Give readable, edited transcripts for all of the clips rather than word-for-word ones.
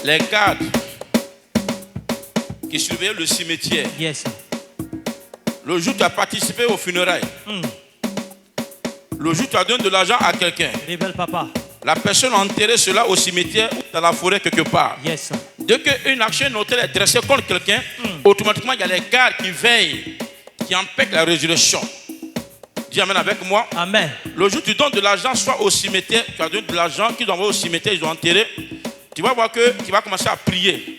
les gardes qui surveillaient le cimetière. Yes. Le jour où tu as participé aux funérailles, le jour où tu as donné de l'argent à quelqu'un, Révèle, papa. la personne a enterré cela au cimetière ou dans la forêt quelque part. Yes. Dès qu'une action notée est dressée contre quelqu'un, automatiquement il y a les gardes qui veillent, qui empêchent la résurrection. Dis amen avec moi. Amen. Le jour où tu donnes de l'argent, soit au cimetière, tu as donné de l'argent, qu'ils ont envoyé au cimetière, ils ont enterré, tu vas voir que tu vas commencer à prier.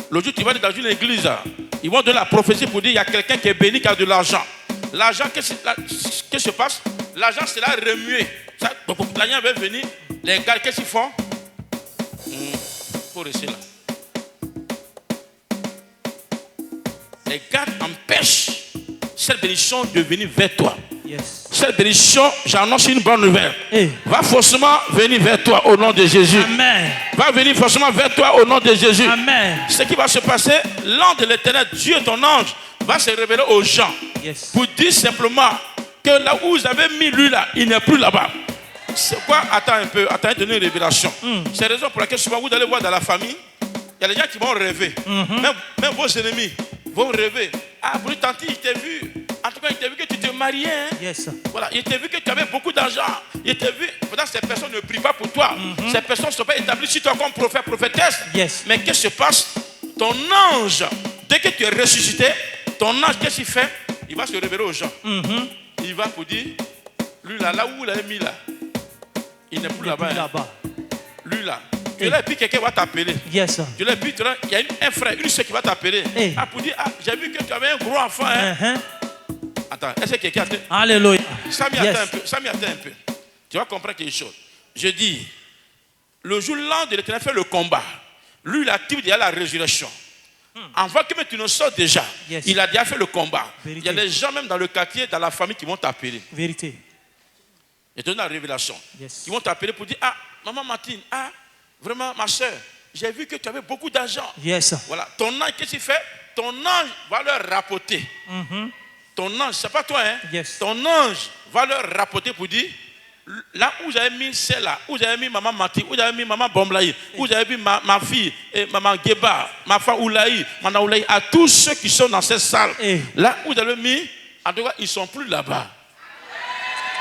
Le jour où tu vas dans une église, ils vont donner la prophétie pour dire il y a quelqu'un qui est béni, qui a de l'argent. L'argent, qu'est-ce qui se passe? L'argent, c'est là remué. L'argent va venir. Les gars, qu'est-ce qu'ils font? Il faut rester là. Les gars empêchent cette bénédiction de venir vers toi. Yes. Cette bénédiction, j'annonce une bonne nouvelle. Hey. Va forcément venir vers toi au nom de Jésus. Amen. Va venir forcément vers toi au nom de Jésus. Amen. Ce qui va se passer, l'ange de l'Éternel, Dieu ton ange, va se révéler aux gens. Yes. Pour dire simplement que là où vous avez mis lui là, il n'est plus là-bas. C'est quoi? Attends un peu, attends, donner une révélation. C'est la raison pour laquelle souvent vous allez voir dans la famille, il y a des gens qui vont rêver. Même vos ennemis vont rêver. Ah, pour une tante, il t'a vu. En tout cas, il t'a vu que tu te mariais. Hein? Yes. Voilà, il t'a vu que tu avais beaucoup d'argent. Il t'a vu. Pourtant, ces personnes ne prient pas pour toi. Ces personnes ne sont pas établies sur toi comme prophète, prophétesse. Yes. Mais qu'est-ce qui se passe? Ton ange, dès que tu es ressuscité, ton ange, qu'est-ce qu'il fait? Il va se révéler aux gens. Il va pour dire, lui là, là où il l'a mis là, il n'est plus là-bas. Lui là. Tu l'as, et puis quelqu'un va t'appeler. Yes. Tu l'as, puis il y a un frère, une soeur qui va t'appeler. Hey. Ah, pour dire, ah, j'ai vu que tu avais un gros enfant. Hein? Attends, est-ce que quelqu'un a... Alléluia. Samy, attends un peu. Samy, attends un peu. Tu vas comprendre quelque chose. Je dis, le jour l'ange de l'Éternel fait le combat. Lui, il active déjà la résurrection. Avant que tu ne sors déjà, il a déjà fait le combat. Vérité. Il y a des gens même dans le quartier, dans la famille qui vont t'appeler. Vérité. Je te donne la révélation. Yes. Ils vont t'appeler pour dire, ah, maman Martine, ah, vraiment ma soeur, j'ai vu que tu avais beaucoup d'argent. Yes. Voilà, ton ange, qu'est-ce qu'il fait? Ton ange va leur rapporter. Ton ange, c'est pas toi, hein? Yes. Ton ange va leur rapporter pour dire, là où j'avais mis celle-là, où j'avais mis maman Martine, où j'avais mis maman Bomblaï, où j'avais mis ma fille, et maman Geba, ma femme Oulaï, maman Oulaï, à tous ceux qui sont dans cette salle. Là où j'avais mis, en tout cas, ils ne sont plus là-bas.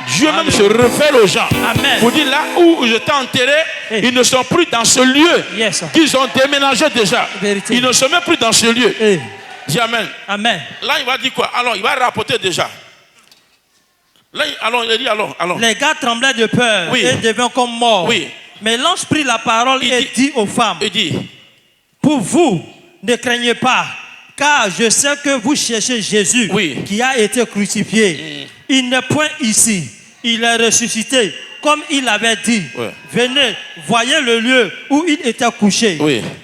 Dieu même se révèle aux gens. Amen. Pour dire là où je t'ai enterré, ils ne sont plus dans ce lieu. Yes. Qu'ils ont déménagé déjà. Vérité. Ils ne sont même plus dans ce lieu. Dis amen. Amen. Là, il va dire quoi? Alors, il va rapporter déjà. Là, alors, il dit alors. Les gars tremblaient de peur et devenaient comme morts. Oui. Mais l'ange prit la parole et dit aux femmes, il dit, pour vous, ne craignez pas, car je sais que vous cherchez Jésus qui a été crucifié. Il n'est point ici, il est ressuscité, comme il avait dit. Venez, voyez le lieu où il était couché.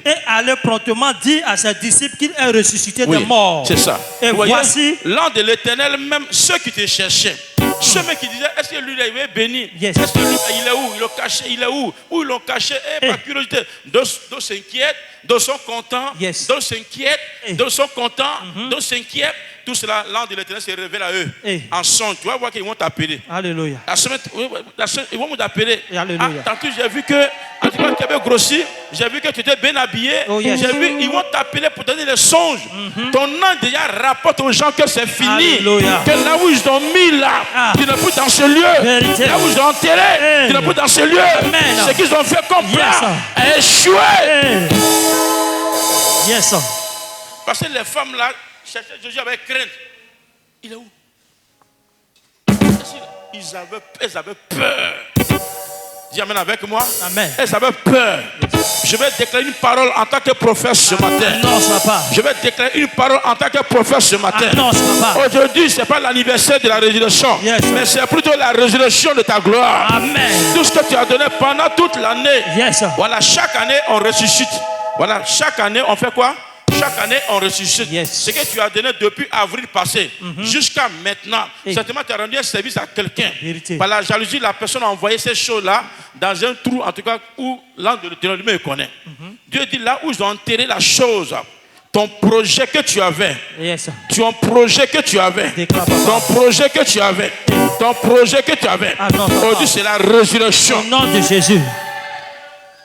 Et allez promptement dire à ses disciples qu'il est ressuscité des morts. C'est ça. Et voici l'ange de l'Éternel, même ceux qui te cherchaient. Ceux qui disaient, est-ce que lui là, il est béni? Yes. Est-ce que lui, il est où? Ils l'ont caché, il est où? Où ils l'ont caché? Par curiosité. D'autres s'inquiètent, d'autres sont contents, d'autres s'inquiètent, d'autres sont contents, d'autres s'inquiètent. Tout cela, l'ange de l'Éternel se révèle à eux. En son, tu vas voir qu'ils vont t'appeler. Alléluia. La semaine, ils vont vous appeler. Alléluia. Ah, tantôt j'ai vu que tu avais grossi, j'ai vu que tu étais bien habillé. J'ai vu, ils vont t'appeler pour donner les songes. Ton ange déjà rapporte aux gens que c'est fini. Alléluia. Que là où ils ont mis là, tu n'es plus dans ce lieu. Vérité. Là où ils ont enterré, tu n'es plus dans ce lieu. Amen. Ce qu'ils ont fait comme plan a échoué. Yes. Parce que les femmes là cherchaient Jésus avec crainte. Il est où? Elles avaient peur. Dis amen avec moi. Amen. Elles avaient peur. Je vais déclarer une parole en tant que prophète ce matin. Non, ça va pas. Je vais déclarer une parole en tant que prophète ce matin. Non, ça va pas. Aujourd'hui, ce n'est pas l'anniversaire de la résurrection, mais c'est plutôt la résurrection de ta gloire. Amen. Tout ce que tu as donné pendant toute l'année. Voilà, chaque année, on ressuscite. Voilà, chaque année, on fait quoi? Chaque année, on ressuscite. Ce que tu as donné depuis avril passé jusqu'à maintenant, certainement, tu as rendu un service à quelqu'un. Par la jalousie, la personne a envoyé ces choses-là dans un trou, en tout cas, où l'ange de l'Éternel lui-même connaît. Dieu dit là où ils ont enterré la chose, ton projet que tu avais, ton projet que tu avais, ton projet que tu avais, ton projet que tu avais, aujourd'hui, c'est la résurrection. Au nom de Jésus.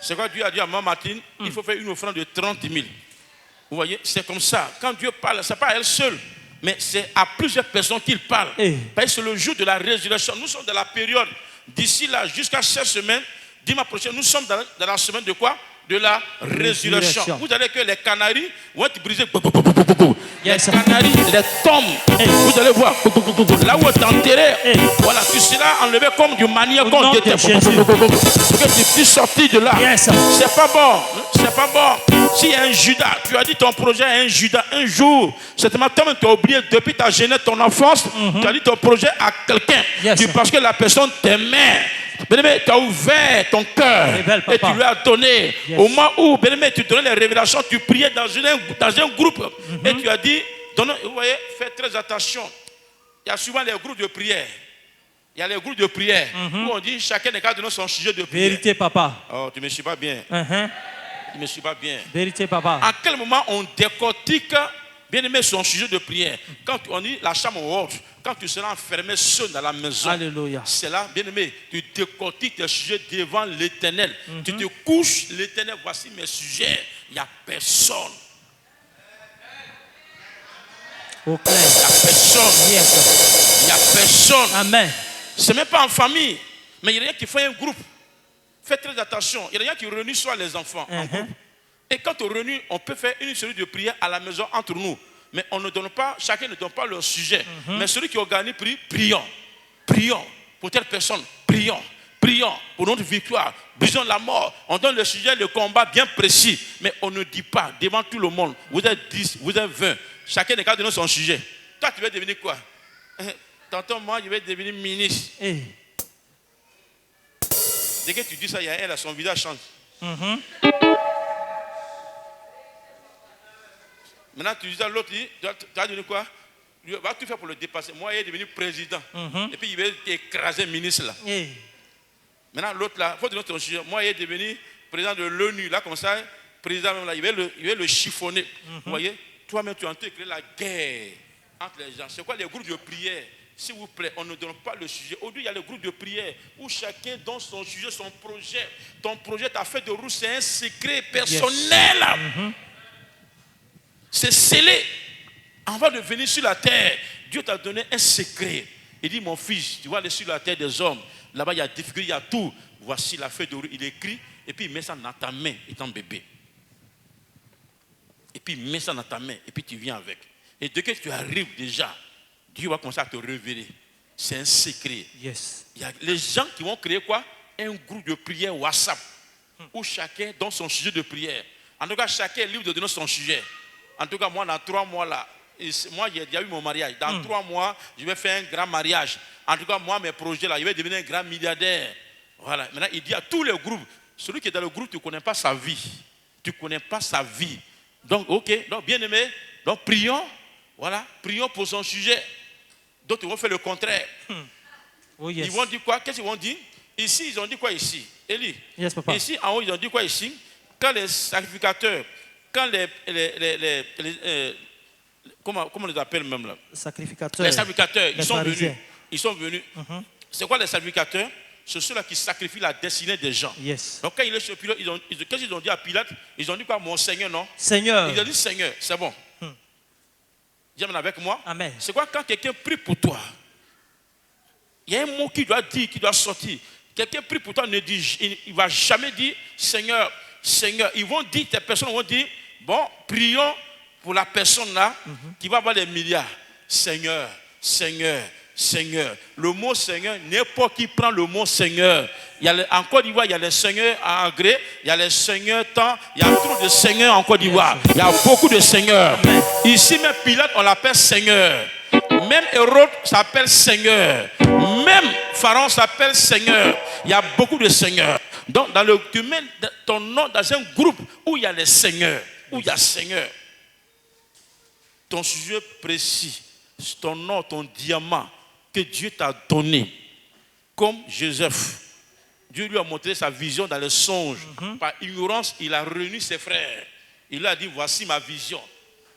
C'est quoi Dieu a dit à Maman Martine, il faut faire une offrande de 30 000. Vous voyez, c'est comme ça. Quand Dieu parle, ce n'est pas à elle seule, mais c'est à plusieurs personnes qu'il parle. Parce que c'est le jour de la résurrection. Nous sommes dans la période, d'ici là, jusqu'à cette semaine, dimanche prochain, nous sommes dans la semaine de quoi? De la résurrection. Vous allez que les canaries vont être brisés. Les canaries, les tombes. Vous allez voir. Là où tu es enterré, voilà, tu seras enlevé comme du manioc. Que tu puisses sortir de là. C'est pas bon. C'est pas bon. Si un Judas, tu as dit ton projet à un Judas, un jour, certainement, toi-même tu as oublié depuis ta jeunesse, ton enfance, tu as dit ton projet à quelqu'un. Parce que la personne t'aimait. Bien-aimé, tu as ouvert ton cœur et tu lui as donné. Au moment où, bien-aimé, tu donnais les révélations, tu priais dans un groupe et tu as dit, vous voyez, faites très attention. Il y a souvent les groupes de prière. Il y a les groupes de prière où on dit chacun n'est qu'à donner son sujet de prière. Vérité, papa. Oh, tu ne me suis pas bien. Tu ne me suis pas bien. Vérité, papa. À quel moment on décortique, bien-aimé, son sujet de prière? Quand on dit la chambre haute, quand tu seras enfermé seul dans la maison, c'est là, bien-aimé, tu décortiques tes sujets devant l'Éternel. Tu te couches, l'Éternel, voici mes sujets. Il n'y a personne. Il n'y a personne. Il n'y a personne. Amen. Ce n'est même pas en famille, mais il y a rien qui fait un groupe. Faites très attention. Il y a rien qui réunit soit les enfants en groupe. Et quand on réunit, on peut faire une série de prières à la maison entre nous. Mais on ne donne pas, chacun ne donne pas leur sujet. Mais celui qui organise prie, prions. Prions pour telle personne. Prions. Prions pour notre victoire. Brisons la mort. On donne le sujet, le combat bien précis. Mais on ne dit pas devant tout le monde. Vous êtes 10, vous êtes 20. Chacun n'est qu'à donner son sujet. Toi, tu veux devenir quoi? Tantôt, moi, je vais devenir ministre. Dès que tu dis ça, il y a elle, son visage change. Maintenant, tu dis à l'autre, tu as donné quoi? Tu vas tout faire pour le dépasser. Moi, il est devenu président. Et puis, il va écraser le ministre là. Maintenant, l'autre là, il faut donner ton sujet. Moi, il est devenu président de l'ONU. Là, comme ça, président même là, il va le chiffonner. Vous voyez? Toi-même, tu es en train de créer la guerre entre les gens. C'est quoi les groupes de prière? S'il vous plaît, on ne donne pas le sujet. Aujourd'hui, il y a le groupe de prière où chacun donne son sujet, son projet. Ton projet, ta feuille de route, c'est un secret personnel. C'est scellé. Avant de venir sur la terre, Dieu t'a donné un secret. Il dit, mon fils, tu vas aller sur la terre des hommes. Là-bas, il y a difficulté, il y a tout. Voici la feuille de route. Il écrit et puis il met ça dans ta main, étant bébé. Et puis il met ça dans ta main et puis tu viens avec. Et dès que tu arrives déjà, Dieu va commencer à te révéler. C'est un secret. Il y a les gens qui vont créer quoi? Un groupe de prière WhatsApp où chacun donne son sujet de prière. En tout cas, chacun est libre de donner son sujet. En tout cas, moi, dans 3 mois là, moi, il y a eu mon mariage. Dans 3 mois, je vais faire un grand mariage. En tout cas, moi, mes projets là, je vais devenir un grand milliardaire. Voilà. Maintenant, il dit à tous les groupes, celui qui est dans le groupe, tu ne connais pas sa vie. Tu ne connais pas sa vie. Donc, ok, donc bien aimé, donc prions. Voilà, prions pour son sujet. D'autres vont faire le contraire. Ils vont dire quoi? Qu'est-ce qu'ils vont dire? Ici, ils ont dit quoi ici? Élie. Ici, en haut, ils ont dit quoi ici? Quand les sacrificateurs, quand comment on les appelle même là? Sacrificateurs. Les sacrificateurs, ils sont venus. C'est quoi les sacrificateurs? C'est ceux-là qui sacrifient la destinée des gens. Donc quand il est sur Pilate, qu'est-ce qu'ils ont dit à Pilate? Ils ont dit quoi? Mon Seigneur, non? Seigneur. Ils ont dit Seigneur, c'est bon. Viens avec moi. Amen. C'est quoi quand quelqu'un prie pour toi? Il y a un mot qui doit dire, qui doit sortir. Quelqu'un prie pour toi, il ne va jamais dire Seigneur, Seigneur. Ils vont dire, tes personnes vont dire, bon, prions pour la personne là qui va avoir des milliards. Seigneur, Seigneur, Seigneur. Le mot Seigneur, n'importe qui prend le mot Seigneur. En Côte d'Ivoire, il y a les seigneurs à Angré, il y a les seigneurs temps, il y a trop de seigneurs en Côte d'Ivoire. Il y a beaucoup de seigneurs. Ici, même Pilate, on l'appelle Seigneur. Même Hérode s'appelle Seigneur. Même Pharaon s'appelle Seigneur. Il y a beaucoup de seigneurs. Donc, tu mets ton nom dans un groupe où il y a les seigneurs, où il y a Seigneur. Ton sujet précis, ton nom, ton diamant que Dieu t'a donné, comme Joseph. Dieu lui a montré sa vision dans les songes. Par ignorance, il a réuni ses frères. Il lui a dit, voici ma vision.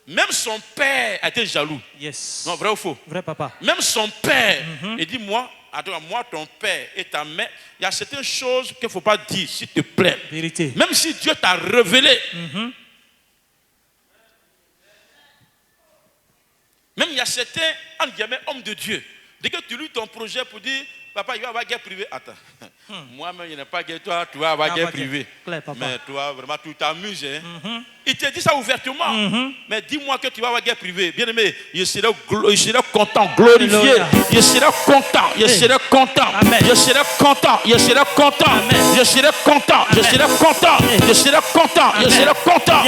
Même son père a été jaloux. Non, vrai ou faux? Vrai, papa. Même son père, il dit, moi, en tout cas, moi, ton père et ta mère, il y a certaines choses qu'il ne faut pas dire, s'il te plaît. Vérité. Même si Dieu t'a révélé. Même il y a certains, hommes de Dieu. Dès que tu lis ton projet pour dire, papa, il va avoir guerre privée. Attends, moi-même, il n'y a pas guerre. Toi, tu vas avoir guerre privée. Mais toi, vraiment, tu t'amuses. Hein? Il te dit ça ouvertement. Mais dis-moi que tu vas avoir guerre privée. Bien aimé, je serai content, glorifié. Je serai content, je serai content. Je serai content, je serai content. Je serai content, je serai content. Je serai content, je serai content.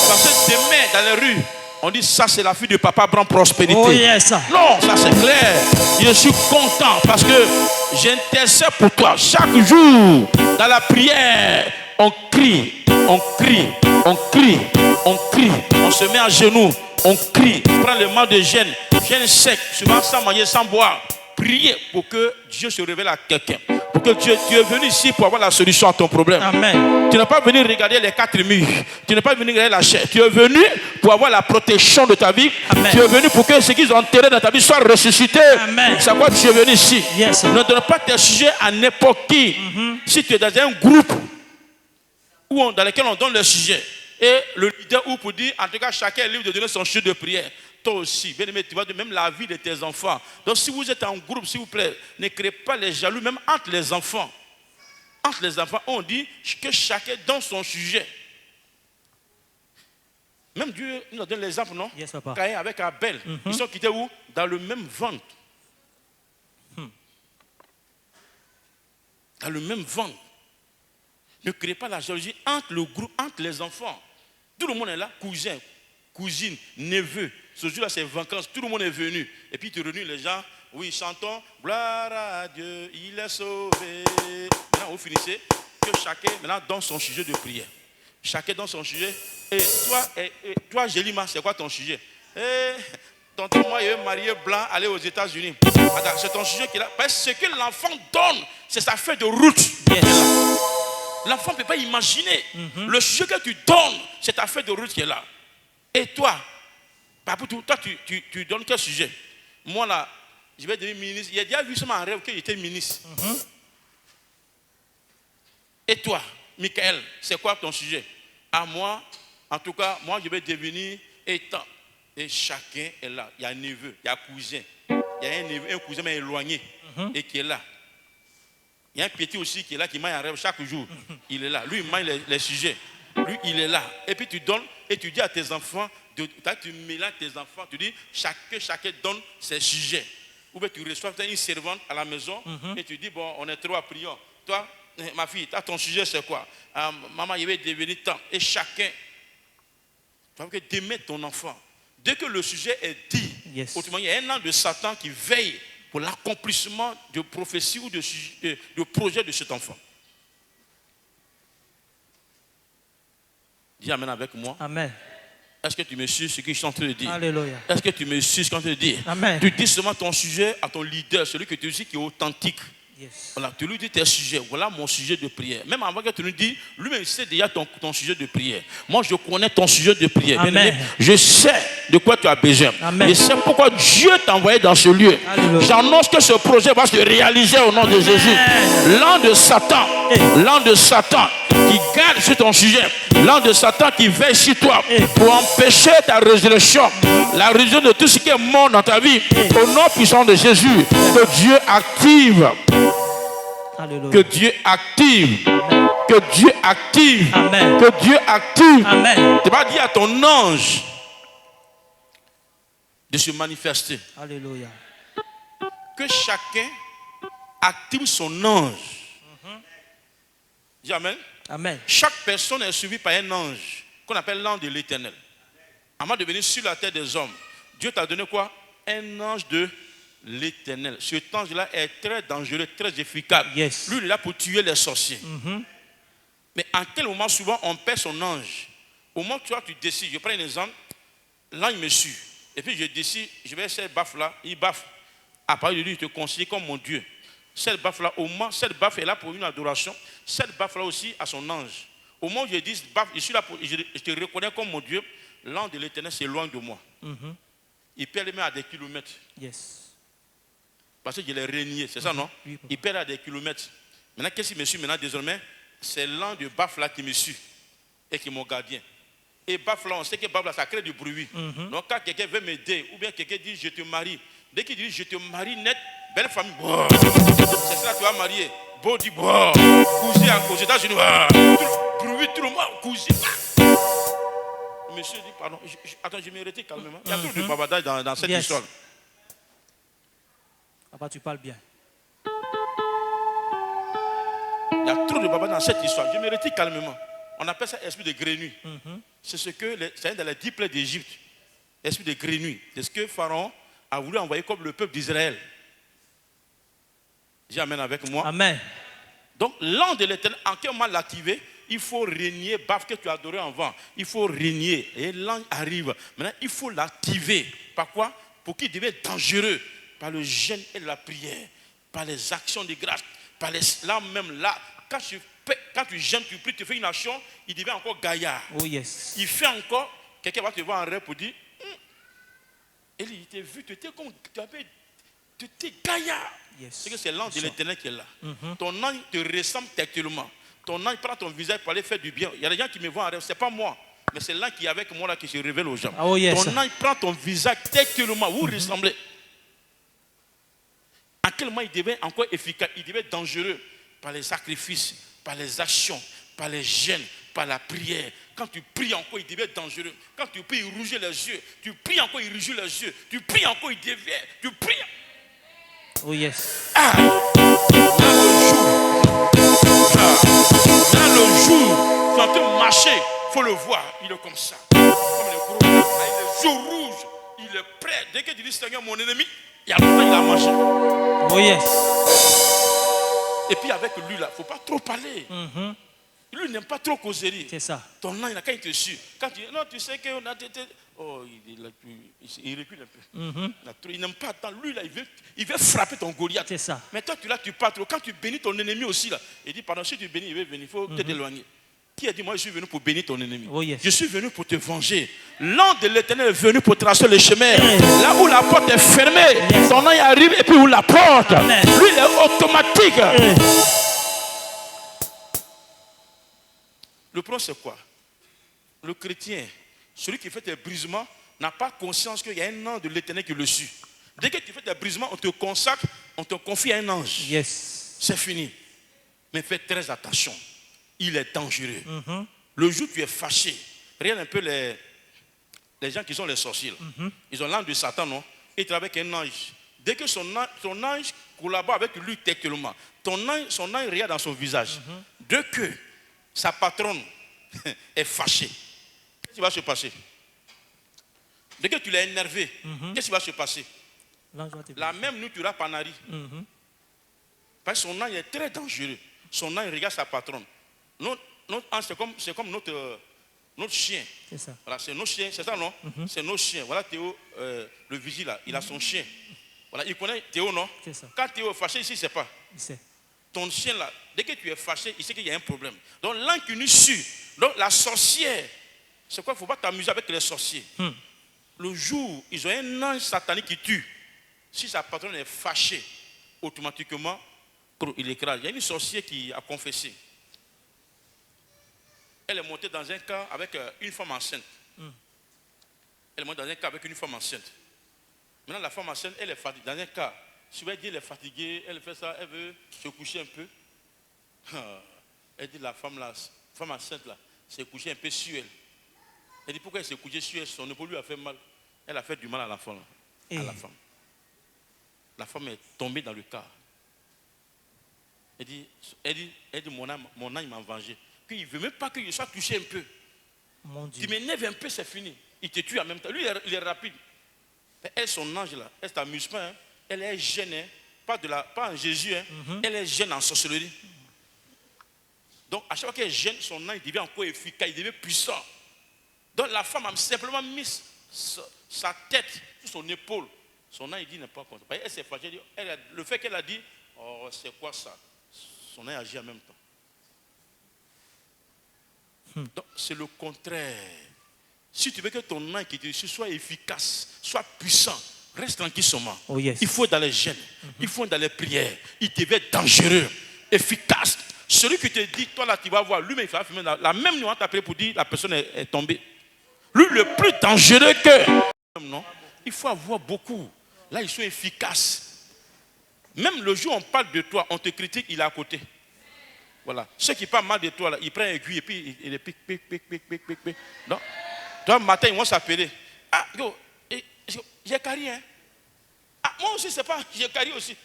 Parce que demain, dans les rues, on dit ça c'est la fille de Papa Abraham Prospérité. Oh yes. Non, ça c'est clair. Je suis content parce que j'intercède pour toi. Chaque jour, dans la prière, on crie, on crie, on crie, on crie. On se met à genoux, on crie. On prend le mal de gêne sec, souvent sans manger, sans boire. Priez pour que Dieu se révèle à quelqu'un. Pour que tu es venu ici pour avoir la solution à ton problème. Amen. Tu n'es pas venu regarder les 4 murs. Tu n'es pas venu regarder la chair. Tu es venu pour avoir la protection de ta vie. Amen. Tu es venu pour que ce qu'ils ont enterré dans ta vie soit ressuscité. C'est pourquoi tu es venu ici. Yes. Ne donne pas tes sujets à n'importe qui. Si tu es dans un groupe dans lequel on donne le sujet, et le leader ou pour dire, en tout cas, chacun est libre de donner son sujet de prière. Toi aussi, bien aimé, tu vas de même la vie de tes enfants. Donc si vous êtes en groupe, s'il vous plaît, ne créez pas les jaloux, même entre les enfants. Entre les enfants, on dit que chacun donne son sujet. Même Dieu nous donne l'exemple, non? Yes, papa. Caïn avec Abel, ils sont quittés où? Dans le même ventre. Dans le même ventre. Ne créez pas la jalousie entre le groupe, entre les enfants. Tout le monde est là, cousin, cousine, neveu. Ce jour-là, c'est vacances, tout le monde est venu. Et puis tu réunis les gens, oui, chantons, gloire à Dieu, il est sauvé. Maintenant, vous finissez, que chacun maintenant donne son sujet de prière. Chacun donne son sujet. Et toi, Jélima, c'est quoi ton sujet? Tonton, moi, il est marié blanc, aller aux États-Unis. C'est ton sujet qui est là. Parce que ce que l'enfant donne, c'est sa feuille de route. Yes. L'enfant ne peut pas imaginer. Le sujet que tu donnes, c'est ta feuille de route qui est là. Et toi, toi, tu donnes quel sujet? Moi, là, je vais devenir ministre. Il a déjà vu seulement un rêve qu'il était ministre. Et toi, Michael, c'est quoi ton sujet? À moi, en tout cas, moi, je vais devenir étant. Et chacun est là. Il y a un neveu, il y a un cousin. Il y a un neveu, un cousin mais éloigné et qui est là. Il y a un petit aussi qui est là, qui mange un rêve chaque jour. Il est là. Lui, il mange les sujets. Lui, il est là. Et puis tu donnes et tu dis à tes enfants, tu mélanges tes enfants, tu dis, chacun donne ses sujets. Ou bien tu reçois une servante à la maison et tu dis, bon, on est trois, prions. Toi, ma fille, ton sujet c'est quoi? Maman, il va devenir temps. Et chacun, tu vois que d'aimer ton enfant. Dès que le sujet est dit, autrement, il y a un an de Satan qui veille pour l'accomplissement de prophétie ou de projet de cet enfant. Dis amen avec moi. Amen. Est-ce que tu me suis ce que je suis en train de dire? Alléluia. Est-ce que tu me suis ce que je suis en train de dire? Amen. Tu dis seulement ton sujet à ton leader, celui que tu dis qui est authentique. Yes. Voilà, tu lui dis tes sujets. Voilà mon sujet de prière. Même avant que tu lui dis, lui-même sait déjà ton sujet de prière. Moi, je connais ton sujet de prière. Amen. Je sais de quoi tu as besoin. Amen. Je sais pourquoi Dieu t'a envoyé dans ce lieu. J'annonce que ce projet va se réaliser au nom de Jésus. L'an de Satan qui garde sur ton sujet, l'an de Satan qui veille sur toi pour empêcher ta résurrection, la résurrection de tout ce qui est mort dans ta vie, au nom puissant de Jésus, que Dieu active. Alléluia. Que Dieu active. Amen. Que Dieu active. Amen. Que Dieu active. Amen. Tu vas dire à ton ange de se manifester. Alléluia. Que chacun active son ange. Dis amen. Amen. Chaque personne est suivie par un ange qu'on appelle l'ange de l'Éternel. Avant de venir sur la terre des hommes, Dieu t'a donné quoi? Un ange de l'Éternel. Cet ange-là est très dangereux, très efficace. Yes. Lui, il est là pour tuer les sorciers. Mais en quel moment, souvent, on perd son ange? Au moment où tu décides, je prends un exemple, l'ange me suit. Et puis je décide, je vais cette baffe-là, il baffe. À part de lui, je te considère comme mon Dieu. Cette baffe-là, au moment, cette baffe est là pour une adoration. Cette baffe-là aussi a son ange. Au moment où je dis, baffe, je suis là pour, je te reconnais comme mon Dieu, l'ange de l'Éternel s'éloigne de moi. Il peut aller même à des kilomètres. Yes. Parce que je l'ai régné, c'est ça, non? Il perd à des kilomètres. Maintenant, qu'est-ce qu'il me suit maintenant désormais? C'est l'an de baf là qui me suit et qui est mon gardien. Et baf là, on sait que baf là, ça crée du bruit. Donc quand quelqu'un veut m'aider, ou bien quelqu'un dit je te marie, dès qu'il dit je te marie net, belle famille, c'est ça tu vas marier. Beau dit, cousin aux États-Unis, bruit, tout le monde, cousin. Monsieur dit, pardon, attends, je m'arrête calmement. Il y a trop de babadage dans cette histoire. Papa, tu parles bien. Il y a trop de babadage dans cette histoire. Je m'arrête calmement. On appelle ça esprit de grenouille. C'est ce que c'est dans les 10 plaies d'Égypte. Esprit de grenouille. C'est ce que Pharaon a voulu envoyer comme le peuple d'Israël. J'amène avec moi. Amen. Donc, l'an de l'Éternel, en quel moment l'activer? Il faut régner, baf que tu as adoré avant. Il faut régner. Et l'an arrive. Maintenant, il faut l'activer. Par quoi? Pour qu'il devienne dangereux. Par le jeûne et la prière. Par les actions de grâce. Par les là même là. Quand tu jeûnes, tu pries, tu fais une action, il devient encore gaillard. Oh yes. Il fait encore, quelqu'un va te voir en rêve pour dire, Élie, il t'a vu, tu étais gaillard. Yes. C'est que c'est l'ange de l'Éternel qui est là. Ton ange te ressemble tellement. Ton ange prend ton visage pour aller faire du bien. Il y a des gens qui me voient en rêve, ce n'est pas moi. Mais c'est l'ange qui est avec moi là qui se révèle aux gens. Oh yes. Ton ange prend ton visage tellement. Vous ressemblez. À quel moment il devient encore efficace? Il devient dangereux par les sacrifices, par les actions, par les jeûnes, par la prière. Quand tu pries encore, il devient dangereux. Quand tu pries, il rougit les yeux. Tu pries encore, il rougit les yeux. Tu pries encore, il devient. Tu pries. Oh yes. Ah, dans le jour, tu es en train de marcher, il faut le voir. Il est comme ça. Comme le gros, avec les yeux rouges. Il est prêt. Dès que tu dis Seigneur, mon ennemi, il y a longtemps il a marché. Oh yes. Et puis avec lui, là, il ne faut pas trop parler. Lui n'aime pas trop causerie. C'est ça. Ton âne, quand il te suit, quand tu dis, non, tu sais qu'on a été. Oh, il recule un peu. Il n'aime pas tant. Lui, là, il veut frapper ton Goliath. C'est ça. Mais toi, tu pars trop. Quand tu bénis ton ennemi aussi, là, il dit, pardon, si tu bénis, il veut venir, il faut te éloigner. Qui a dit, moi, je suis venu pour bénir ton ennemi? Oh, yes. Je suis venu pour te venger. L'ange de l'Éternel est venu pour tracer le chemin. Là où la porte est fermée, ton ange arrive et puis ouvre la porte. Lui, il est automatique. Le problème, c'est quoi? Le chrétien, celui qui fait des brisements, n'a pas conscience qu'il y a un ange de l'Éternel qui le suit. Dès que tu fais des brisements, on te consacre, on te confie à un ange. Yes. C'est fini. Mais fais très attention. Il est dangereux. Le jour où tu es fâché, regarde un peu les gens qui sont les sorciers. Ils ont l'ange de Satan, non? Ils travaillent avec un ange. Dès que son ange collabore avec lui tellement, son ange regarde dans son visage. Dès que sa patronne est fâchée, qu'est-ce qui va se passer? Dès que tu l'as énervé, qu'est-ce qui va se passer? La même nuit, tu auras Panari. Parce que son ange est très dangereux. Son ange regarde sa patronne. Notre ange, c'est comme notre chien. C'est ça. Voilà, c'est nos chiens, c'est ça, non? C'est nos chiens. Voilà Théo, le vigile là, il a son chien. Voilà, il connaît Théo, non? C'est ça. Quand Théo est fâché ici, il ne sait pas. Il sait. Ton chien là, dès que tu es fâché, il sait qu'il y a un problème. Donc l'ange qui nous suit. Donc la sorcière, c'est quoi? Il ne faut pas t'amuser avec les sorciers. Le jour, ils ont un ange satanique qui tue. Si sa patronne est fâchée, automatiquement, il écrase. Il y a une sorcière qui a confessé. Elle est montée dans un cas avec une femme enceinte. Elle est montée dans un cas avec une femme enceinte. Maintenant, la femme enceinte, elle est fatiguée. Dans un cas, si elle dit elle est fatiguée, elle fait ça, elle veut se coucher un peu. Elle dit la femme enceinte là, s'est couchée un peu sur elle. Elle dit pourquoi elle s'est couchée sur elle? Son épaule lui a fait mal. Elle a fait du mal à la femme. La femme est tombée dans le cas. Elle dit mon âme m'a vengé. Qu'il ne veut même pas que je sois touché un peu. Mon Dieu. Tu m'énerves un peu, c'est fini. Il te tue en même temps. Lui, il est rapide. Mais elle, son ange là, elle ne t'amuse pas. Hein. Elle est jeune, hein. Pas en Jésus. Hein. Elle est jeune en sorcellerie. Donc, à chaque fois qu'elle est jeune, son ange devient encore efficace, il devient puissant. Donc, la femme a simplement mis sa tête sur son épaule. Son ange, il dit n'est pas content. Elle s'est fâchée. Le fait qu'elle a dit, oh, c'est quoi ça? Son ange agit en même temps. Donc, c'est le contraire. Si tu veux que ton ange qui te suit soit efficace, soit puissant, reste tranquille seulement. Oh, yes. Il faut dans les jeûnes, il faut dans les prières. Il devient dangereux, efficace. Celui qui te dit, toi là, tu vas voir, lui-même, il va fumer. La même nuit, on t'a appelé pour dire la personne est tombée. Lui, le plus dangereux que. Non, il faut avoir beaucoup. Là, ils sont efficaces. Même le jour où on parle de toi, on te critique, il est à côté. Voilà. Ceux qui parlent mal de toi, là, ils prennent un aiguille et puis ils les piquent. Non. Toi, le matin, ils vont s'appeler. Ah, yo, j'ai carré, hein. Ah, moi aussi, c'est pas, j'ai carré aussi.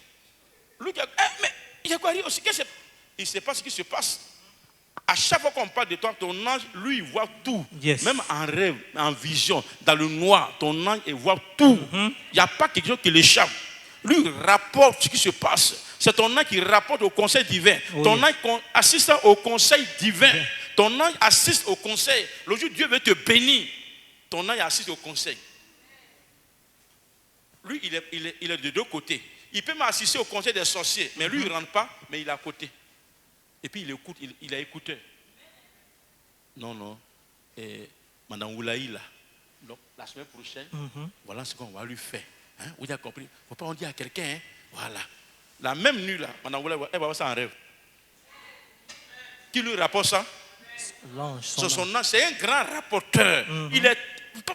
Lui, mais j'ai carré aussi. Il ne sait pas ce qui se passe. À chaque fois qu'on parle de toi, ton ange, lui, il voit tout. Yes. Même en rêve, en vision, dans le noir, ton ange, il voit tout. Il n'y a pas quelque chose qui l'échappe. Lui, il rapporte ce qui se passe. C'est ton ange qui rapporte au conseil divin. Oui. Ton ange assiste au conseil divin. Oui. Ton ange assiste au conseil. Le jour où Dieu veut te bénir, ton ange assiste au conseil. Lui, il est de deux côtés. Il peut m'assister au conseil des sorciers, mais lui, il ne rentre pas, mais il est à côté. Et puis, il écoute, il a écouté. Non. Madame Oulaï, là. Donc, la semaine prochaine, voilà ce qu'on va lui faire. Hein? Vous avez compris? Il ne faut pas en dire à quelqu'un. Hein? Voilà. La même nuit, là, Madame Oulaï, elle va voir ça en rêve. Qui lui rapporte ça? C'est un grand rapporteur. Il ne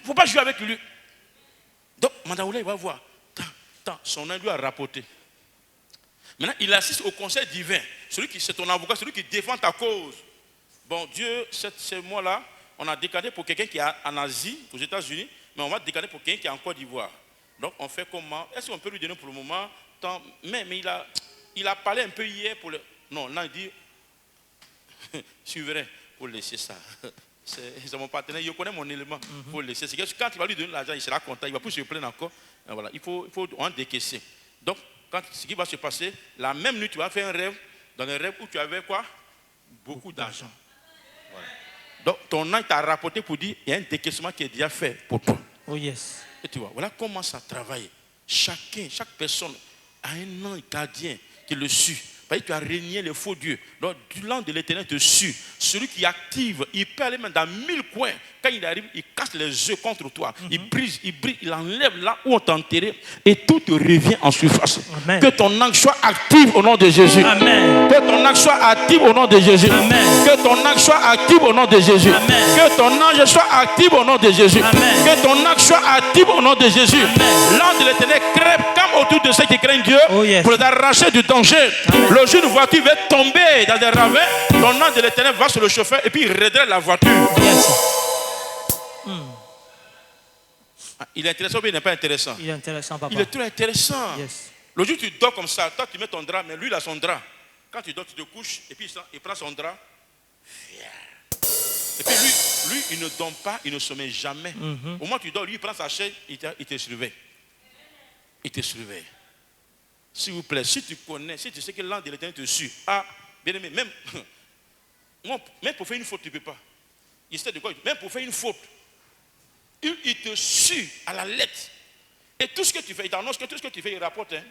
faut pas jouer avec lui. Donc, Madame Oulaï va voir. Son ange lui a rapporté. Maintenant, il assiste au conseil divin. C'est ton avocat, celui qui défend ta cause. Bon, Dieu, ce mois-là, on a décadé pour quelqu'un qui est en Asie, aux États-Unis, mais on va décader pour quelqu'un qui est en Côte d'Ivoire. Donc, on fait comment? Est-ce qu'on peut lui donner pour le moment? Mais il a parlé un peu hier pour le. Non, là, il dit, je suis vrai, pour laisser ça. C'est mon partenaire, il connaît mon élément, pour laisser. C'est que quand il va lui donner l'argent, il sera content, il va plus se plaindre encore. Voilà, il faut en décaisser. Donc, ce qui va se passer, la même nuit, tu vas faire un rêve, dans un rêve où tu avais quoi? Beaucoup d'argent. Voilà. Donc, ton ange t'a rapporté pour dire, il y a un décaissement qui est déjà fait pour toi. Oh yes. Et tu vois, voilà comment ça travaille. Chaque personne a un ange gardien qui le suit. Parce que tu as régné les faux dieux. Donc, l'ange de l'Éternel te suit. Celui qui active, il peut aller même dans 1000 coins. Quand il arrive, il casse les œufs contre toi. Il brise, il enlève là où on t'a enterré. Et tout te revient en surface. Amen. Que ton ange soit actif au nom de Jésus. Amen. Que ton ange soit actif au nom de Jésus. Amen. Que ton ange soit actif au nom de Jésus. Amen. Que ton ange soit actif au nom de Jésus. Amen. Que ton ange soit actif au nom de Jésus. L'ange de l'Éternel crève comme autour de ceux qui craignent Dieu pour les arracher du danger. Amen. Le jour où une voiture va tomber dans des ravins, ton ange de l'Éternel va sur le chauffeur et puis il redresse la voiture. Yes. Il est intéressant ou il n'est pas intéressant? Il est intéressant, papa. Il est très intéressant. Yes. Le jour où tu dors comme ça, toi tu mets ton drap, mais lui il a son drap. Quand tu dors, tu te couches et puis il prend son drap. Et puis lui il ne dort pas, il ne sommeille jamais. Au moment où tu dors, lui il prend sa chaise, il te surveille. Il te surveille. S'il vous plaît, si tu connais, si tu sais que l'ange de l'Éternel te suit, bien aimé, même pour faire une faute, tu ne peux pas. Il sait de quoi? Même pour faire une faute, il te suit à la lettre. Et tout ce que tu fais, il t'annonce que tout ce que tu fais, il rapporte. Hein?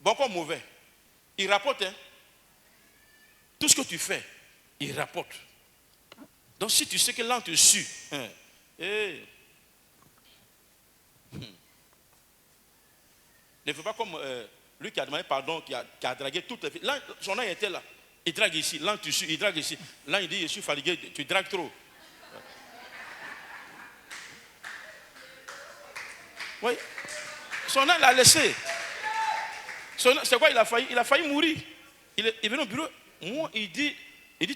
Bon comme mauvais. Il rapporte. Hein? Tout ce que tu fais, il rapporte. Donc si tu sais que l'ange te suit, ne fais pas comme lui qui a demandé pardon, qui a dragué toutes les filles. Là, son ange était là. Il drague ici. Là, tu suis, il drague ici. Là, il dit, je suis fatigué, tu dragues trop. Oui. Son ange l'a laissé. C'est quoi? Il a failli mourir. Il est venu au bureau. Moi, il dit,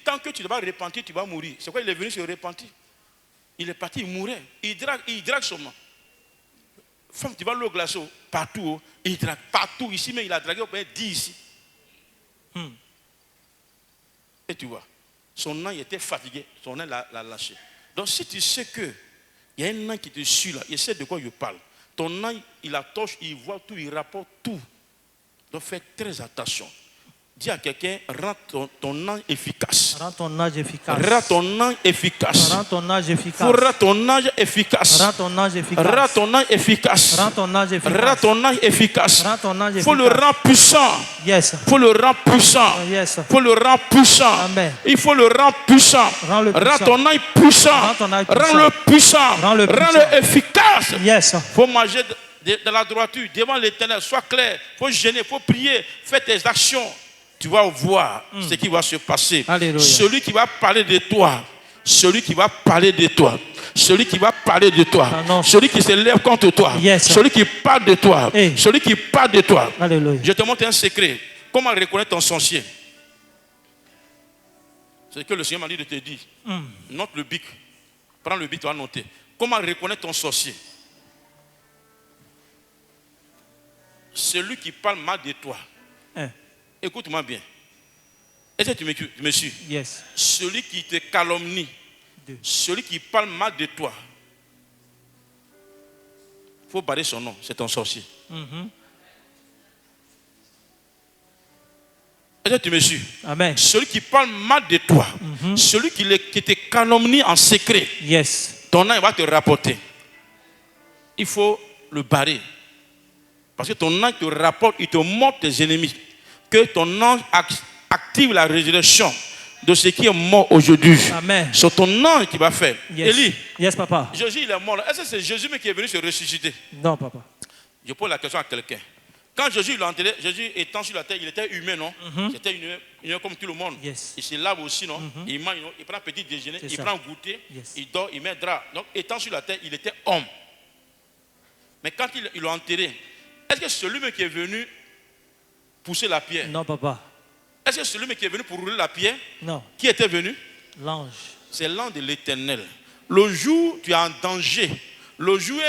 tant que tu ne vas pas repentir, tu vas mourir. C'est quoi? Il est venu se repentir. Il est parti, il mourait. Il drague seulement. Femme, tu vas l'eau glacée partout, il drague partout. Ici, mais il a dragué au moins 10 ici. Et tu vois, son ange était fatigué, son ange l'a lâché. Donc, si tu sais qu'il y a un ange qui te suit là, il sait de quoi je parle. Ton ange, il a torche, il voit tout, il rapporte tout. Donc, fais très attention. Dis à quelqu'un, rends ton âge efficace. Rends ton âge efficace. Rends ton âge efficace. Rends ton âge efficace. Rends ton âge efficace. Rends ton âge efficace. Rends ton âge efficace. Rends ton âge efficace. Rends ton âge efficace. Rends ton âge efficace. Faut le rendre puissant. Yes. Faut le rendre puissant. Yes. Faut le rendre puissant. Amen. Il faut le rendre puissant. Rends-le puissant. Rends ton âge puissant. Rends ton âge puissant. Rends-le puissant. Rends-le puissant. Rends-le efficace. Yes. Faut manger de la droiture devant l'Éternel. Sois clair. Faut jeûner. Faut prier. Fais tes actions. Tu vas voir ce qui va se passer. Alléluia. Celui qui va parler de toi, celui qui va parler de toi, celui qui va parler de toi, celui qui se lève contre toi, celui qui parle de toi, celui qui parle de toi. Alléluia. Je te montre un secret. Comment reconnaître ton sorcier? C'est ce que le Seigneur m'a dit de te dire. Note le bic. Prends le bic, tu vas noter. Comment reconnaître ton sorcier? Celui qui parle mal de toi. Écoute-moi bien. Est-ce que tu me suis? Yes. Celui qui te calomnie, celui qui parle mal de toi, il faut barrer son nom, c'est ton sorcier. Est-ce que tu me suis? Amen. Celui qui parle mal de toi, celui qui te calomnie en secret, ton nom va te rapporter. Il faut le barrer. Parce que ton nom te rapporte, il te montre tes ennemis. Que ton nom active la résurrection de ce qui est mort aujourd'hui. Amen. C'est ton nom qui va faire. Élie. Yes, papa. Jésus, il est mort. Est-ce que c'est Jésus qui est venu se ressusciter? Non, papa. Je pose la question à quelqu'un. Quand Jésus l'a enterré, Jésus étant sur la terre, il était humain, non? C'était humain comme tout le monde. Yes. Il se lave aussi, non? Il mange, il prend un petit déjeuner, il prend un goûter, il dort, il met un drap. Donc, étant sur la terre, il était homme. Mais quand il l'a enterré, est-ce que celui qui est venu pousser la pierre? Non, papa. Est-ce que celui qui est venu pour rouler la pierre? Non. Qui était venu? L'ange. C'est l'ange de l'Éternel. Le jour où tu es en danger, le jour où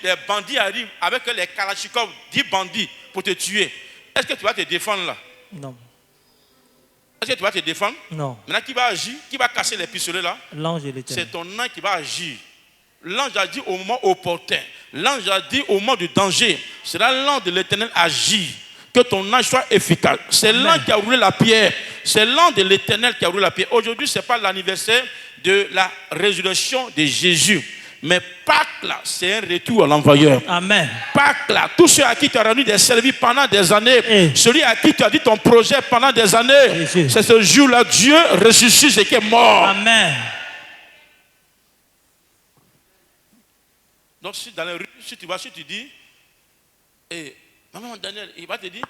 les bandits arrivent avec les kalachnikovs, 10 bandits pour te tuer, est-ce que tu vas te défendre là? Non. Est-ce que tu vas te défendre? Non. Maintenant, qui va agir? Qui va casser les pistolets là? L'ange de l'Éternel. C'est ton ange qui va agir. L'ange a dit au moment opportun. L'ange a dit au moment du danger. C'est là l'ange de l'Éternel agit. Que ton ange soit efficace. C'est l'ange qui a roulé la pierre. C'est l'ange de l'Éternel qui a roulé la pierre. Aujourd'hui, ce n'est pas l'anniversaire de la résurrection de Jésus. Mais Pâques là, c'est un retour à l'envoyeur. Amen. Pâques là, tous ceux à qui tu as rendu des services pendant des années, celui à qui tu as dit ton projet pendant des années, c'est ce jour-là, Dieu ressuscite ce qui est mort. Amen. Donc, si dans la rue, si tu dis, maman Daniel, il va te dire,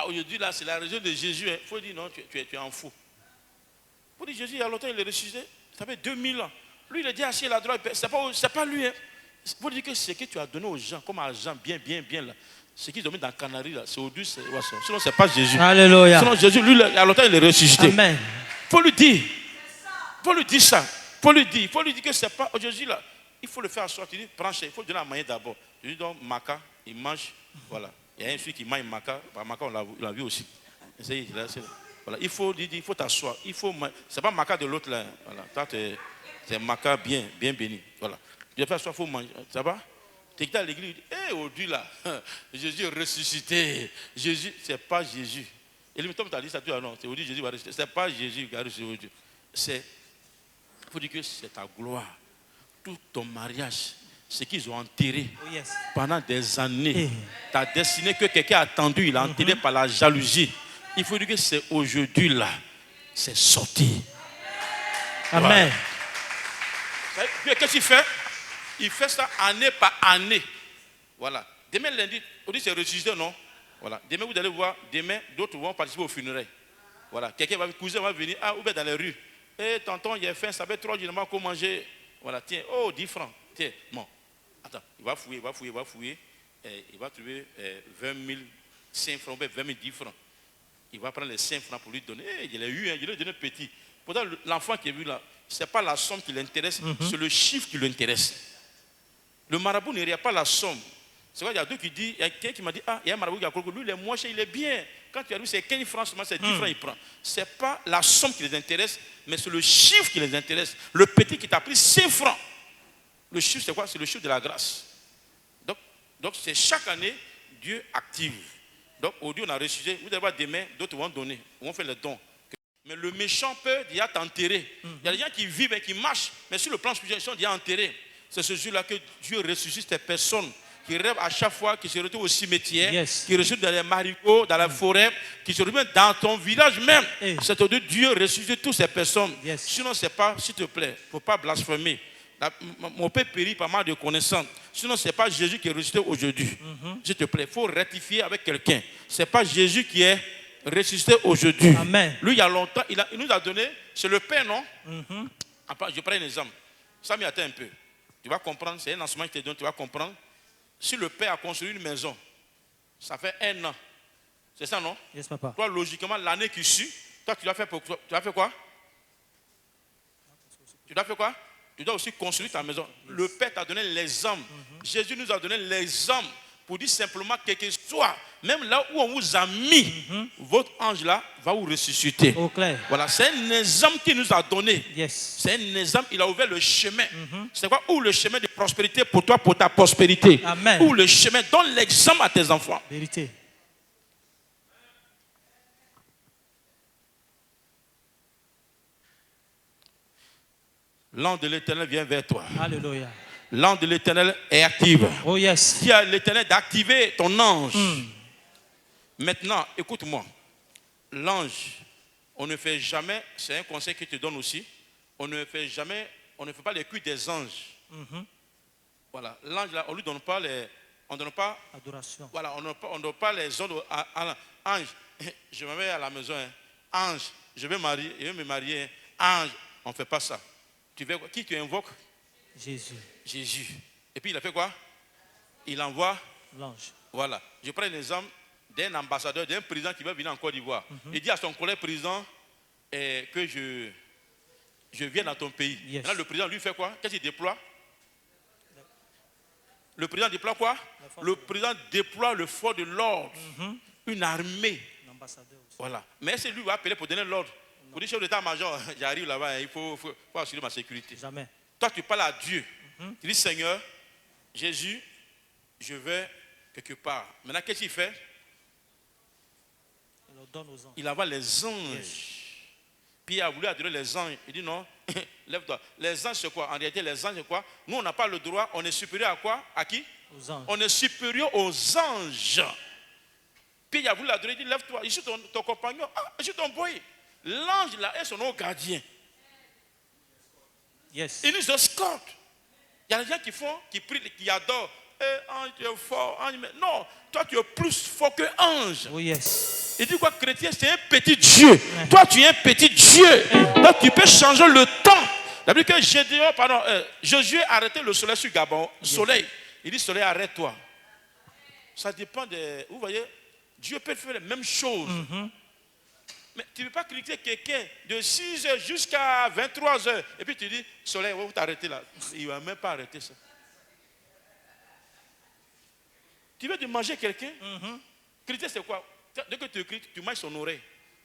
aujourd'hui là, c'est la résurrection de Jésus. Il faut dire, non, tu es en fou. Il faut dire, Jésus, il y a longtemps, il est ressuscité. Ça fait 2000 ans. Lui, il est dit assis à la droite. C'est pas lui. Il faut dire que ce que tu as donné aux gens, comme argent, bien là, ce qu'ils ont mis dans le Canary, là, c'est au-dessus. Sinon, ce n'est pas Jésus. Alléluia. Sinon, Jésus, lui, il y a longtemps, il est ressuscité. Amen. Il faut lui dire. Il faut lui dire ça. Il faut lui dire que ce n'est pas Jésus là. Il faut le faire asseoir. Tu dis, prends, il faut donner à manger d'abord. Tu dis donc, maca, il mange. Voilà. Il y a un fille qui mange maca. Maca, on l'a vu aussi. Voilà. Il faut t'asseoir. C'est pas maca de l'autre là. Voilà. C'est maca bien béni. Voilà. Tu vas faire asseoir, il faut manger. Ça va? Tu es à l'église, tu dis, aujourd'hui là, Jésus est ressuscité. Jésus, c'est pas Jésus. Et lui, Tom t'a dit ça, tu as non, c'est aujourd'hui Jésus va ressusciter. C'est pas Jésus qui a ressuscité aujourd'hui. Il faut dire que c'est ta gloire. Tout ton mariage, ce qu'ils ont enterré pendant des années, ta destinée que quelqu'un a attendu, il a enterré par la jalousie. Il faut dire que c'est aujourd'hui là, c'est sorti. Amen. Voilà. Qu'est-ce qu'il fait? Il fait ça année par année. Voilà. Demain lundi, on dit c'est ressuscité, non? Voilà. Demain vous allez voir, demain d'autres vont participer au funérailles. Voilà. Cousin va venir, ou bien dans les rues. Tonton, il a faim, ça fait 3 jours, il n'a pas quoi manger. Voilà, tiens, 10 francs. Tiens, bon. Attends, il va fouiller. Il va trouver 20 000, 5 francs, 20 000, 10 francs. Il va prendre les 5 francs pour lui donner. Il a eu, il lui a donné petit. Pourtant, l'enfant qui est vu là, ce n'est pas la somme qui l'intéresse, c'est le chiffre qui l'intéresse. Le marabout ne regarde pas la somme. C'est vrai, il y a deux qui disent, il y a quelqu'un qui m'a dit, il y a un marabout qui a lui, il est moins cher, il est bien. Quand tu as vu, c'est 15 francs seulement, c'est 10 francs, il prend. Ce n'est pas la somme qui les intéresse, mais c'est le chiffre qui les intéresse. Le petit qui t'a pris 5 francs. Le chiffre, c'est quoi? C'est le chiffre de la grâce. Donc c'est chaque année, Dieu active. Donc, aujourd'hui, on a ressuscité. Vous devez voir demain, d'autres vont donner, vont faire les dons. Mais le méchant peut déjà t'enterrer. Il y a des gens qui vivent et qui marchent, mais sur le plan spirituel, ils sont déjà enterrés. C'est ce jour-là que Dieu ressuscite ces personnes qui rêvent à chaque fois, qui se retrouvent au cimetière, qui ressuscitent dans les marigots, dans la forêt, qui se retrouvent dans ton village même. C'est aujourd'hui Dieu ressuscite toutes ces personnes. Sinon, c'est pas, s'il te plaît, il ne faut pas blasphémer. Mon père périt pas mal de connaissances. Sinon, ce n'est pas Jésus qui est ressuscité aujourd'hui. S'il te plaît, il faut rectifier avec quelqu'un. Ce n'est pas Jésus qui est ressuscité aujourd'hui. Lui, il y a longtemps, il nous a donné, c'est le Père, non? Je prends un exemple. Ça m'y attend un peu. Tu vas comprendre, c'est un enseignement que je te donne, tu vas comprendre. Si le Père a construit une maison, ça fait 1 an. C'est ça, non? Yes, papa. Toi, logiquement, l'année qui suit, toi, tu dois faire quoi? Tu dois faire quoi? Tu dois aussi construire ta maison. Le Père t'a donné les hommes. Jésus nous a donné les hommes pour dire simplement quel que soit, même là où on vous a mis, votre ange là va vous ressusciter. Voilà, c'est un exemple qu'il nous a donné. C'est un exemple, il a ouvert le chemin. C'est quoi? Ou le chemin de prospérité pour toi, pour ta prospérité. Ou le chemin, donne l'exemple à tes enfants. Vérité. L'ange de l'Éternel vient vers toi. Alléluia. L'ange de l'Éternel est active. Oh yes. Dis à l'Éternel d'activer ton ange. Maintenant, écoute-moi. L'ange, on ne fait jamais, c'est un conseil que je te donne aussi, on ne fait pas les culs des anges. Voilà, l'ange là, on lui donne pas adoration. Voilà, on ne donne pas les ordres à ange. Je me mets à la maison, ange, je vais me marier, ange, on ne fait pas ça. Tu veux qui tu invoques? Jésus. Jésus. Et puis il a fait quoi? Il envoie l'ange. Voilà. Je prends l'exemple d'un ambassadeur, d'un président qui va venir en Côte d'Ivoire. Il dit à son collègue président que je viens dans ton pays. Maintenant, le président lui fait quoi? Qu'est-ce qu'il déploie? Le président déploie quoi? Le président déploie le fort de l'ordre, une armée. Voilà. Mais c'est lui qui va appeler pour donner l'ordre. Pour dire chef d'état-major, j'arrive là-bas, il faut assurer ma sécurité. Jamais. Toi, tu parles à Dieu. Tu dis, Seigneur, Jésus, je vais quelque part. Maintenant, qu'est-ce qu'il fait? Il donne aux anges. Il envoie les anges. Puis il a voulu adorer les anges. Il dit non, lève-toi. Les anges, c'est quoi? En réalité, les anges, c'est quoi? Nous, on n'a pas le droit. On est supérieur à quoi? À qui? Aux anges. On est supérieur aux anges. Puis il a voulu adorer. Il dit, lève-toi. Je suis ton compagnon. Ah, je suis ton boy. L'ange, là, est son nom gardien. Yes. Il nous escorte. Il y a des gens qui prient, qui adorent. Ange, tu es fort. Ange, mais non, toi, tu es plus fort que ange. Oh yes. Il dit quoi, chrétien, c'est un petit Dieu. Toi, tu es un petit Dieu. Donc, tu peux changer le temps. D'abord que Josué a arrêté le soleil sur Gabon. Soleil. Il dit, soleil, arrête-toi. Ça dépend de... Vous voyez, Dieu peut faire les mêmes choses. Mais tu ne peux pas critiquer quelqu'un de 6h jusqu'à 23h. Et puis tu dis, soleil, vous t'arrêtez là. Il ne va même pas arrêter ça. Tu veux de manger quelqu'un? Critiquer, c'est quoi? Dès que tu critiques, tu manges son oreille.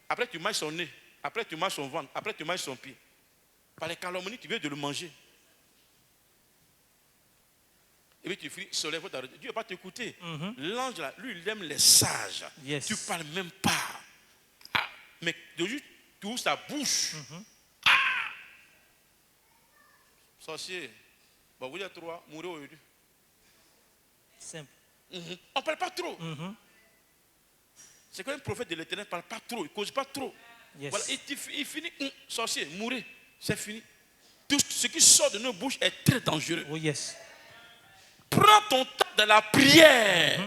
Après, tu manges son nez. Après, tu manges son ventre. Après, tu manges son pied. Par les calomnies, tu veux de le manger. Et puis tu fais, soleil, vous t'arrêter. Dieu ne va pas t'écouter. L'ange, là, lui, il aime les sages. Tu ne parles même pas. Mais de juste, tu ouvres sa bouche. Sorcier. Bon, vous êtes 3, mourrez aujourd'hui. Simple. On ne parle pas trop. C'est quand un prophète de l'Éternel ne parle pas trop, il ne cause pas trop. Voilà, il finit, sorcier, mourrez. C'est fini. Tout ce qui sort de nos bouches est très dangereux. Oh yes. Prends ton temps dans la prière.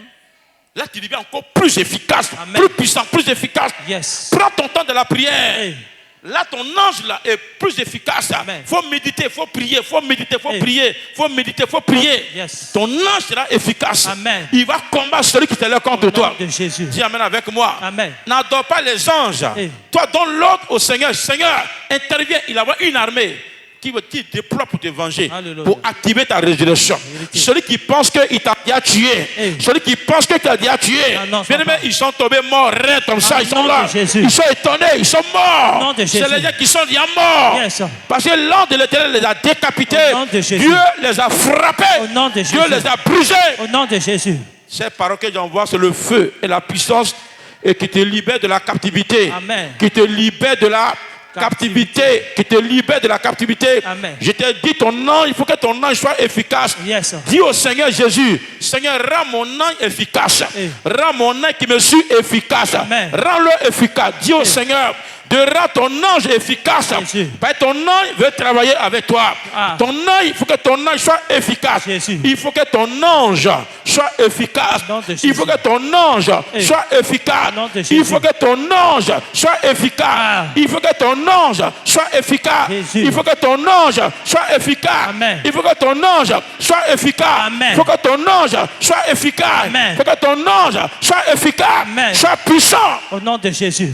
Là, tu deviens encore plus efficace, Amen. plus puissant, plus efficace. Yes. Prends ton temps de la prière. Là, ton ange là est plus efficace. Il faut méditer, il faut prier, il faut méditer, il faut prier, il faut méditer, il faut prier. Yes. Ton ange sera efficace. Amen. Il va combattre celui qui te lève contre toi. De Jésus. Dis amen avec moi. Amen. N'adore pas les anges. Toi, donne l'ordre au Seigneur. Seigneur, interviens. Il envoie une armée qui déploie pour te venger, pour activer ta résurrection. Celui qui pense qu'il t'a déjà tué, celui qui pense que tu as déjà tué, bien aimé, ils sont tombés morts, raides comme ça, ils sont là, ils sont étonnés, ils sont morts. C'est les gens qui sont déjà morts. Parce que l'ange de l'Éternel les a décapités, Dieu les a frappés, Dieu les a brisés. Au nom de Jésus. Ces paroles que j'envoie, c'est le feu et la puissance et qui te libère de la captivité. Amen. Qui te libère de la captivité. Qui te libère de la captivité. Amen. Je t'ai dit, ton ange, il faut que ton ange soit efficace. Yes. Dis au Seigneur Jésus, Seigneur, rends mon ange efficace. Rends mon ange qui me suit efficace. Rends-le efficace. Dis au Seigneur, de rendre ton ange efficace. Parce que ton ange veut travailler avec toi. Ton ange, il faut que ton ange soit efficace. Il faut que ton ange soit efficace. Il faut que ton ange soit efficace. Il faut que ton ange soit efficace. Il faut que ton ange soit efficace. Il faut que ton ange soit efficace. Il faut que ton ange soit efficace. Il faut que ton ange soit efficace. Il faut que ton ange soit efficace. Soit puissant. Au nom de Jésus.